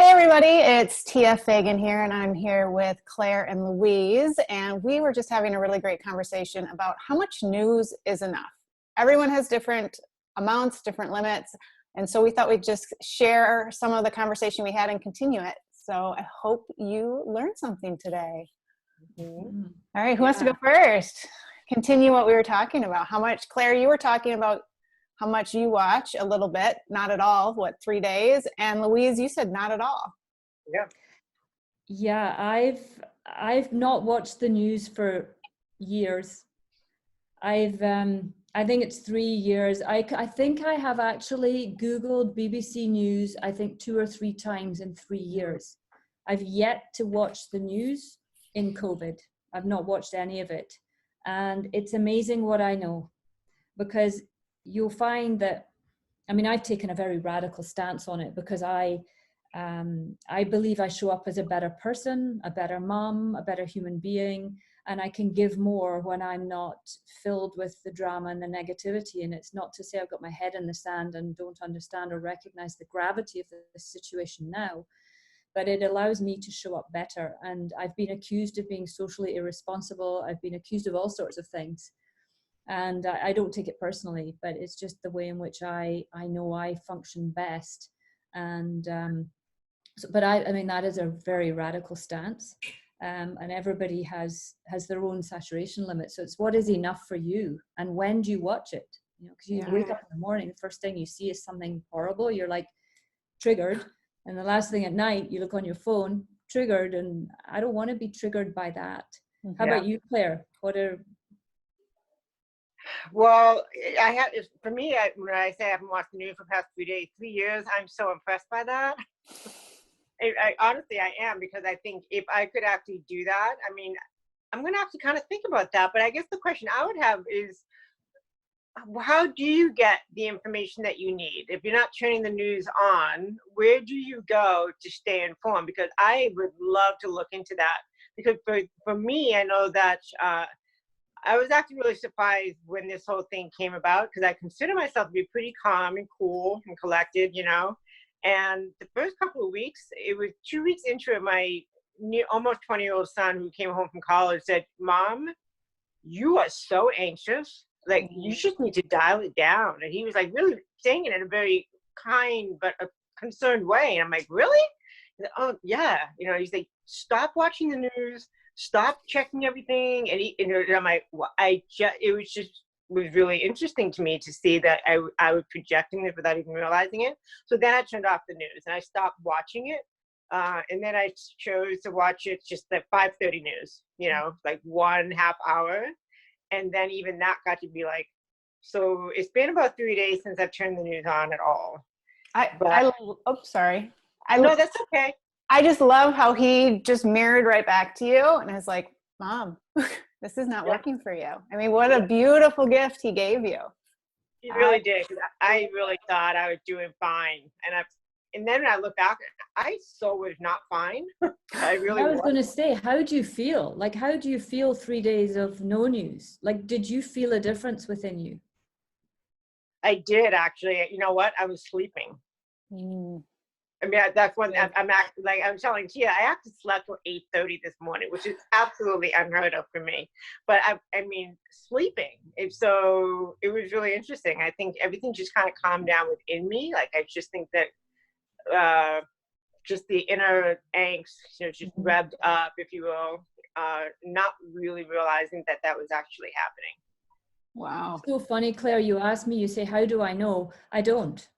Hey everybody, it's Tia Fagan here, and I'm here with Claire and Louise, and we were just having a really great conversation about how much news is enough. Everyone has different amounts, different limits, and so we thought we'd just share some of the conversation we had and continue it. So I hope you learned something today. Mm-hmm. All right, who wants to go first? Continue what we were talking about. How much, Claire, you were talking about how much you watch. A little bit, not at all. What, 3 days? And Louise, you said not at all. Yeah. Yeah, I've not watched the news for years. I think it's 3 years. I think I have actually Googled BBC News, I think 2 or 3 times in 3 years. I've yet to watch the news in COVID. I've not watched any of it. And it's amazing what I know, because you'll find that, I mean, I've taken a very radical stance on it because I believe I show up as a better person, a better mom, a better human being, and I can give more when I'm not filled with the drama and the negativity. And it's not to say I've got my head in the sand and don't understand or recognize the gravity of the situation now, but it allows me to show up better. And I've been accused of being socially irresponsible. I've been accused of all sorts of things. And I don't take it personally, but it's just the way in which I know I function best. And but I mean, that is a very radical stance, and everybody has their own saturation limit. So it's what is enough for you, and when do you watch it? You know, because you wake up in the morning, the first thing you see is something horrible. You're like triggered, and the last thing at night, you look on your phone, triggered, and I don't want to be triggered by that. How about you, Claire? Well, for me, when I say I haven't watched the news for the past 3 days, 3 years, I'm so impressed by that. Honestly, I am, because I think if I could actually do that, I mean, I'm going to have to kind of think about that. But I guess the question I would have is, how do you get the information that you need? If you're not turning the news on, where do you go to stay informed? Because I would love to look into that. Because for me, I know that I was actually really surprised when this whole thing came about, because I consider myself to be pretty calm and cool and collected, you know. And the first couple of weeks, it was 2 weeks into it, my almost 20-year-old son, who came home from college, said, "Mom, you are so anxious. Like, you just need to dial it down." And he was like really saying it in a very kind but a concerned way. And I'm like, "Really?" He's like, "Oh yeah." You know, he's like, "Stop watching the news. Stop checking everything." And I'm like, well, it was really interesting to me to see that I was projecting it without even realizing it. So then I turned off the news and I stopped watching it. And then I chose to watch it just at 5:30 news, you know, like 1.5 hour. And then even that got to be like, so it's been about 3 days since I've turned the news on at all. Sorry. No, that's okay. I just love how he just mirrored right back to you and is like, "Mom, this is not working for you." I mean, what a beautiful gift he gave you. He really did. I really thought I was doing fine. And then when I look back, I so was not fine. I was going to say, how do you feel? Like, how do you feel 3 days of no news? Like, did you feel a difference within you? I did, actually. You know what? I was sleeping. I mean, that's when I'm telling Tia, I actually slept till 8:30 this morning, which is absolutely unheard of for me. But I mean, sleeping. So it was really interesting. I think everything just kind of calmed down within me. Like, I just think that just the inner angst, you know, just revved up, if you will, not really realizing that was actually happening. Wow. It's so funny, Claire, you asked me, you say, how do I know? I don't,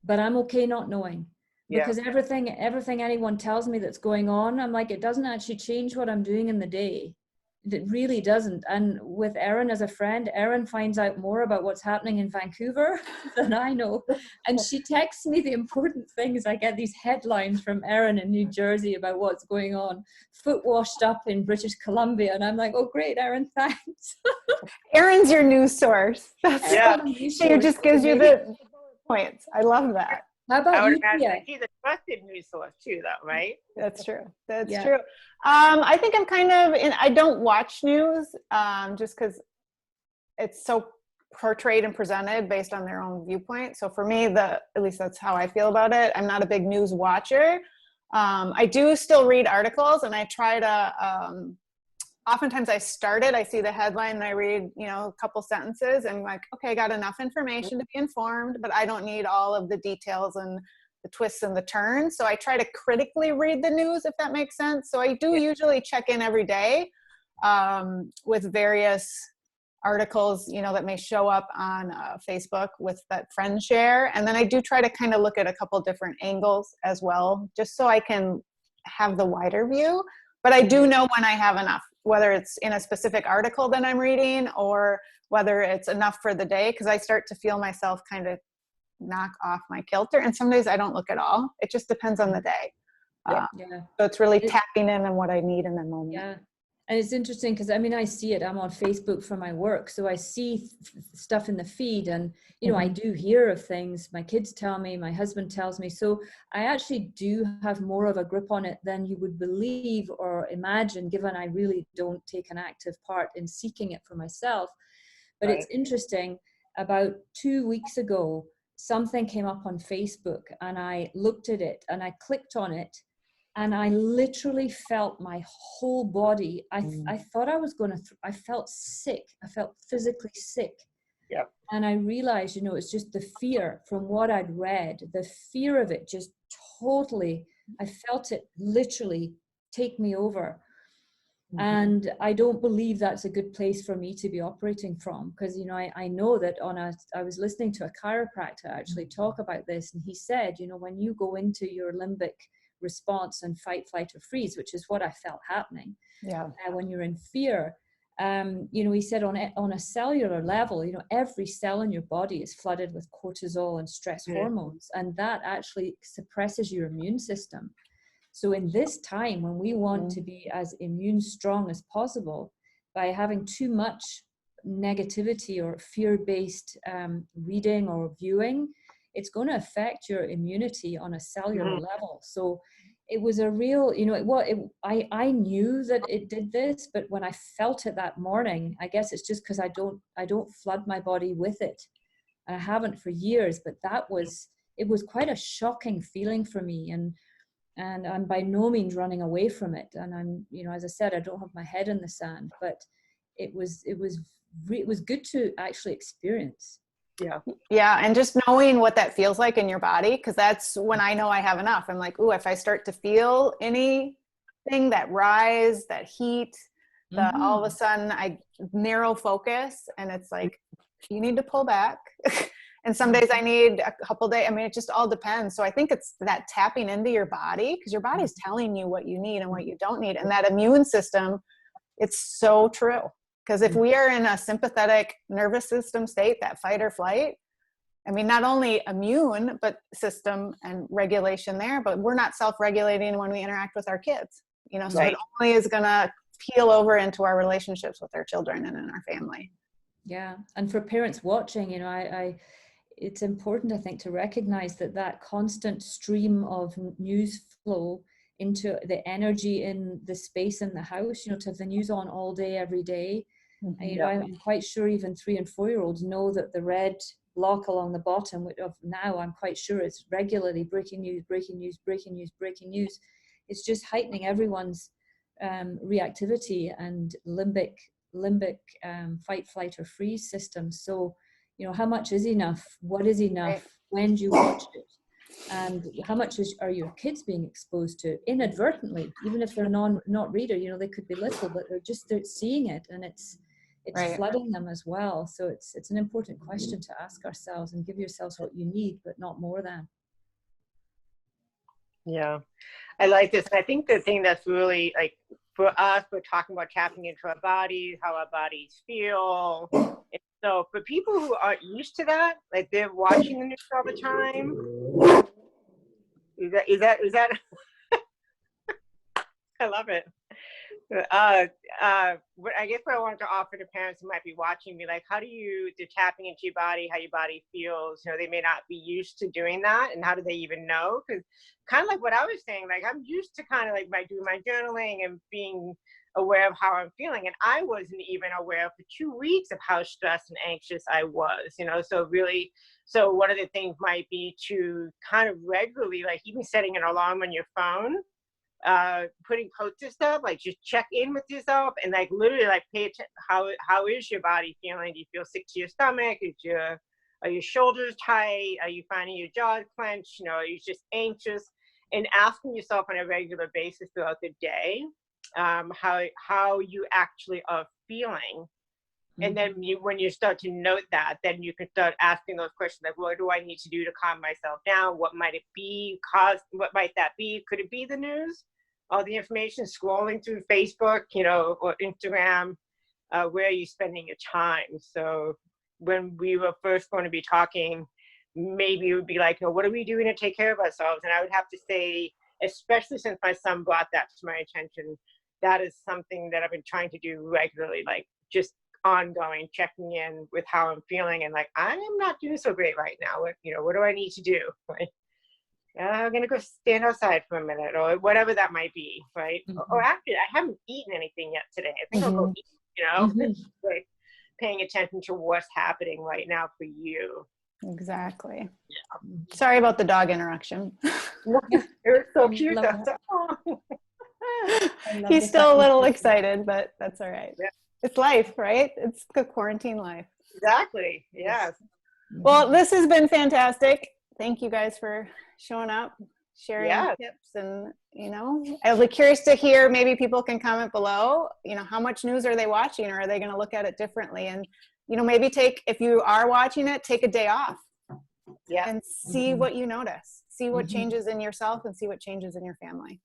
but I'm okay not knowing. Because everything anyone tells me that's going on, I'm like, it doesn't actually change what I'm doing in the day. It really doesn't. And with Erin as a friend, Erin finds out more about what's happening in Vancouver than I know. And she texts me the important things. I get these headlines from Erin in New Jersey about what's going on. Foot washed up in British Columbia. And I'm like, oh, great, Erin, thanks. Erin's your news source. She just gives you the points. I love that. How about you? She's a trusted news source too, though, right? That's true. That's true. I think I'm kind of I don't watch news just because it's so portrayed and presented based on their own viewpoint. So for me, at least that's how I feel about it. I'm not a big news watcher. I do still read articles, and I try to, oftentimes I see the headline and I read, a couple sentences and like, okay, I got enough information to be informed, but I don't need all of the details and the twists and the turns. So I try to critically read the news, if that makes sense. So I do usually check in every day with various articles, that may show up on Facebook with that friend share. And then I do try to kind of look at a couple different angles as well, just so I can have the wider view. But I do know when I have enough, whether it's in a specific article that I'm reading or whether it's enough for the day, because I start to feel myself kind of knock off my kilter. And some days I don't look at all. It just depends on the day. Yeah. So it's really tapping in on what I need in the moment. Yeah. And it's interesting because I see it. I'm on Facebook for my work, so I see stuff in the feed, and I do hear of things. My kids tell me, my husband tells me. So I actually do have more of a grip on it than you would believe or imagine, given I really don't take an active part in seeking it for myself. But It's interesting. About 2 weeks ago, something came up on Facebook, and I looked at it, and I clicked on it. And I literally felt my whole body. I thought I was I felt sick. I felt physically sick. Yeah. And I realized, it's just the fear from what I'd read, the fear of it just totally, I felt it literally take me over. And I don't believe that's a good place for me to be operating from, because, I know that I was listening to a chiropractor actually talk about this. And he said, when you go into your limbic response and fight, flight, or freeze, which is what I felt happening. Yeah. When you're in fear, he said on a cellular level, every cell in your body is flooded with cortisol and stress hormones, and that actually suppresses your immune system. So in this time when we want to be as immune strong as possible, by having too much negativity or fear-based reading or viewing, it's going to affect your immunity on a cellular level. So it was a real, I knew that it did this, but when I felt it that morning, I guess it's just because I don't flood my body with it. And I haven't for years, but it was quite a shocking feeling for me. And I'm by no means running away from it. And I'm, as I said, I don't have my head in the sand, but it was good to actually experience. Yeah. And just knowing what that feels like in your body, because that's when I know I have enough. I'm like, ooh, if I start to feel anything, that rise, that heat, all of a sudden I narrow focus, and it's like, you need to pull back. And some days I need a couple days. I mean, it just all depends. So I think it's that tapping into your body, because your body's telling you what you need and what you don't need. And that immune system, it's so true. Because if we are in a sympathetic nervous system state, that fight or flight, I mean, not only immune, but system and regulation there, but we're not self-regulating when we interact with our kids, so it only is going to peel over into our relationships with our children and in our family. Yeah. And for parents watching, it's important, I think, to recognize that constant stream of news flow into the energy in the space in the house, to have the news on all day, every day. And, I'm quite sure even 3 and 4 year olds know that the red block along the bottom of now, I'm quite sure it's regularly breaking news, breaking news, breaking news, breaking news. It's just heightening everyone's reactivity and limbic fight, flight, or freeze system. So, how much is enough? What is enough? Right. When do you watch it? And how much are your kids being exposed to inadvertently, even if they're not reader, they could be little, but they're seeing it, and it's flooding them as well. So it's an important question to ask ourselves, and give yourselves what you need, but not more than. Yeah, I like this. And I think the thing that's really, like, for us, we're talking about tapping into our bodies, how our bodies feel. And so for people who aren't used to that, like they're watching the news all the time. Is that I love it. What I guess what I wanted to offer to parents who might be watching me, like, how do you, they're tapping into your body, how your body feels, they may not be used to doing that, and how do they even know? Because kind of like what I was saying, like, I'm used to kind of like doing my journaling and being aware of how I'm feeling. And I wasn't even aware for 2 weeks of how stressed and anxious I was, so one of the things might be to kind of regularly, like even setting an alarm on your phone, putting posters stuff, like just check in with yourself and like literally like pay attention. How is your body feeling? Do you feel sick to your stomach? Are your shoulders tight? Are you finding your jaw clenched? Are you just anxious? And asking yourself on a regular basis throughout the day, how you actually are feeling. And then when you start to note that, then you can start asking those questions like, what do I need to do to calm myself down? What might it be? What might that be? Could it be the news? All the information scrolling through Facebook, or Instagram? Where are you spending your time? So when we were first going to be talking, maybe it would be like, what are we doing to take care of ourselves? And I would have to say, especially since my son brought that to my attention, that is something that I've been trying to do regularly, like just ongoing checking in with how I'm feeling, and like I am not doing so great right now. What do I need to do? Like, I'm gonna go stand outside for a minute, or whatever that might be, right? Or actually, I haven't eaten anything yet today. I think I'll go eat. Like paying attention to what's happening right now for you. Exactly. Yeah. Sorry about the dog interaction. It was so cute. He's still a little excited, but that's all right. Yeah. It's life, right? It's the quarantine life. Exactly. Yes. Well, this has been fantastic. Thank you guys for showing up, sharing tips, and I'll be curious to hear. Maybe people can comment below. How much news are they watching, or are they going to look at it differently? And maybe if you are watching it, take a day off. Yeah. And see what you notice. See what changes in yourself, and see what changes in your family.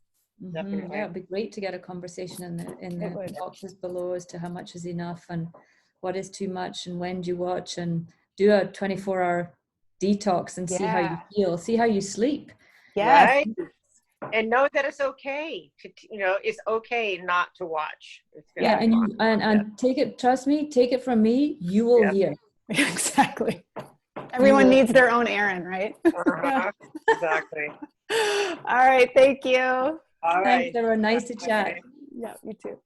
Definitely. Yeah, it'd be great to get a conversation in the boxes below as to how much is enough and what is too much, and when do you watch, and do a 24-hour detox and see how you feel, see how you sleep. Yes. Right. And know that it's okay it's okay not to watch. And take it, trust me, take it from me, you will hear. Exactly. Everyone needs their own Aaron, right? Exactly. All right. Thank you. All right. Thanks, everyone. Nice to chat. Yeah, you too.